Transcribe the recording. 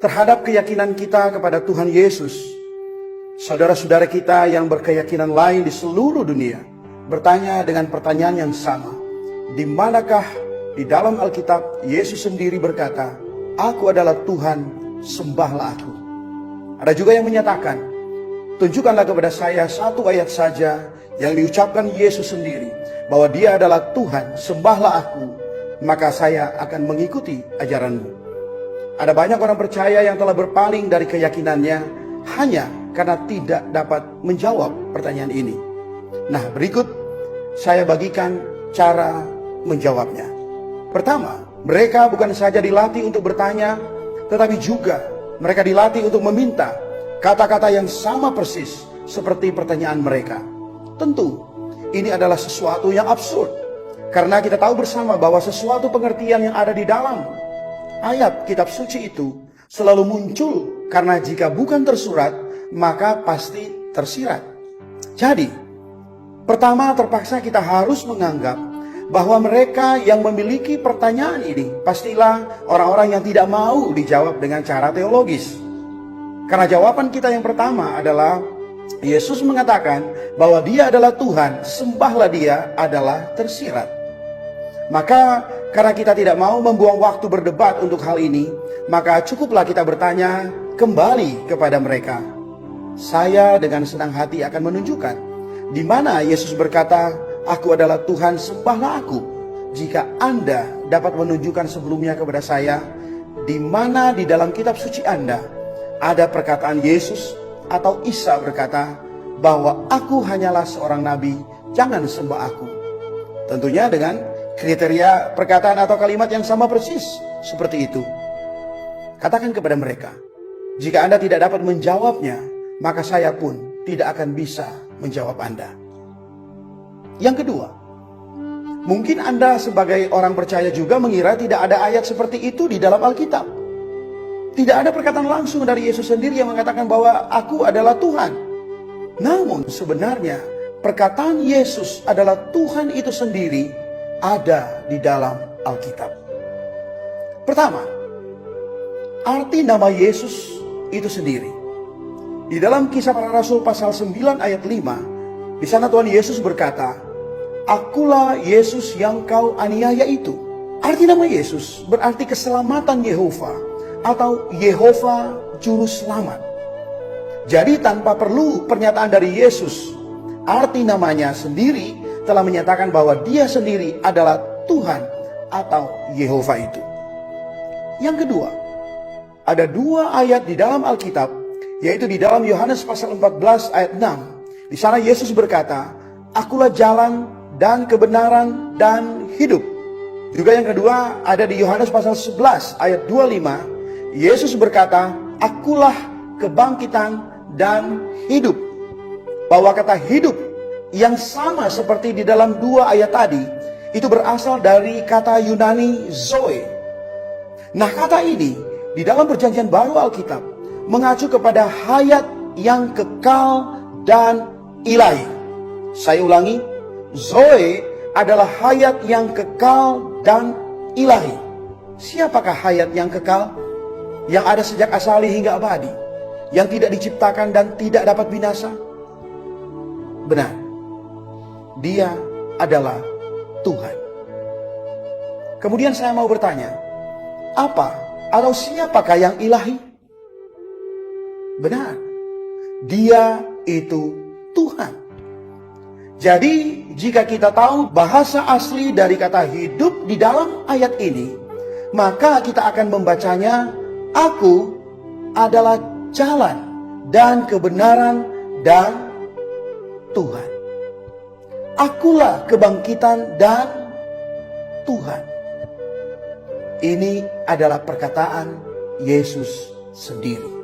terhadap keyakinan kita kepada Tuhan Yesus. Saudara-saudara kita yang berkeyakinan lain di seluruh dunia bertanya dengan pertanyaan yang sama. Di manakah di dalam Alkitab Yesus sendiri berkata, "Aku adalah Tuhan, sembahlah aku"? Ada juga yang menyatakan, "Tunjukkanlah kepada saya satu ayat saja yang diucapkan Yesus sendiri, bahwa dia adalah Tuhan, sembahlah aku, maka saya akan mengikuti ajaranmu." Ada banyak orang percaya yang telah berpaling dari keyakinannya hanya karena tidak dapat menjawab pertanyaan ini. Nah, berikut saya bagikan cara menjawabnya. Pertama, mereka bukan saja dilatih untuk bertanya, tetapi juga mereka dilatih untuk meminta kata-kata yang sama persis seperti pertanyaan mereka. Tentu, ini adalah sesuatu yang absurd, karena kita tahu bersama bahwa sesuatu pengertian yang ada di dalam ayat kitab suci itu selalu muncul karena jika bukan tersurat, maka pasti tersirat. Jadi, pertama terpaksa kita harus menganggap bahwa mereka yang memiliki pertanyaan ini pastilah orang-orang yang tidak mau dijawab dengan cara teologis. Karena jawaban kita yang pertama adalah Yesus mengatakan bahwa dia adalah Tuhan, sembahlah dia adalah tersirat. Maka karena kita tidak mau membuang waktu berdebat untuk hal ini, maka cukuplah kita bertanya kembali kepada mereka. Saya dengan senang hati akan menunjukkan di mana Yesus berkata, "Aku adalah Tuhan, sembahlah aku." Jika Anda dapat menunjukkan sebelumnya kepada saya, di mana di dalam kitab suci Anda ada perkataan Yesus atau Isa berkata bahwa aku hanyalah seorang nabi, jangan sembah aku. Tentunya dengan kriteria perkataan atau kalimat yang sama persis seperti itu. Katakan kepada mereka, jika Anda tidak dapat menjawabnya, maka saya pun tidak akan bisa menjawab Anda. Yang kedua, mungkin Anda sebagai orang percaya juga mengira tidak ada ayat seperti itu di dalam Alkitab. Tidak ada perkataan langsung dari Yesus sendiri yang mengatakan bahwa aku adalah Tuhan. Namun sebenarnya perkataan Yesus adalah Tuhan itu sendiri ada di dalam Alkitab. Pertama, arti nama Yesus itu sendiri. Di dalam Kisah Para Rasul pasal 9 ayat 5, di sana Tuhan Yesus berkata, "Akulah Yesus yang kau aniaya itu." Arti nama Yesus berarti keselamatan Yehova atau Yehova Juru Selamat. Jadi tanpa perlu pernyataan dari Yesus, arti namanya sendiri telah menyatakan bahwa dia sendiri adalah Tuhan atau Yehova itu. Yang kedua, ada dua ayat di dalam Alkitab, yaitu di dalam Yohanes pasal 14 ayat 6. Di sana Yesus berkata, "Akulah jalan dan kebenaran dan hidup." Juga yang kedua ada di Yohanes pasal 11 ayat 25. Yesus berkata, "Akulah kebangkitan dan hidup." Bahwa kata hidup yang sama seperti di dalam dua ayat tadi, itu berasal dari kata Yunani zoe. Nah, kata ini di dalam perjanjian baru Alkitab mengacu kepada hayat yang kekal dan ilahi. Saya ulangi, zoe adalah hayat yang kekal dan ilahi. Siapakah hayat yang kekal? Yang ada sejak asali hingga abadi, yang tidak diciptakan dan tidak dapat binasa? Benar, dia adalah Tuhan. Kemudian saya mau bertanya, apa atau siapakah yang ilahi? Benar, dia itu Tuhan. Jadi jika kita tahu bahasa asli dari kata hidup di dalam ayat ini, maka kita akan membacanya, "Aku adalah jalan dan kebenaran dan Tuhan." Akulah kebangkitan dan Tuhan. Ini adalah perkataan Yesus sendiri.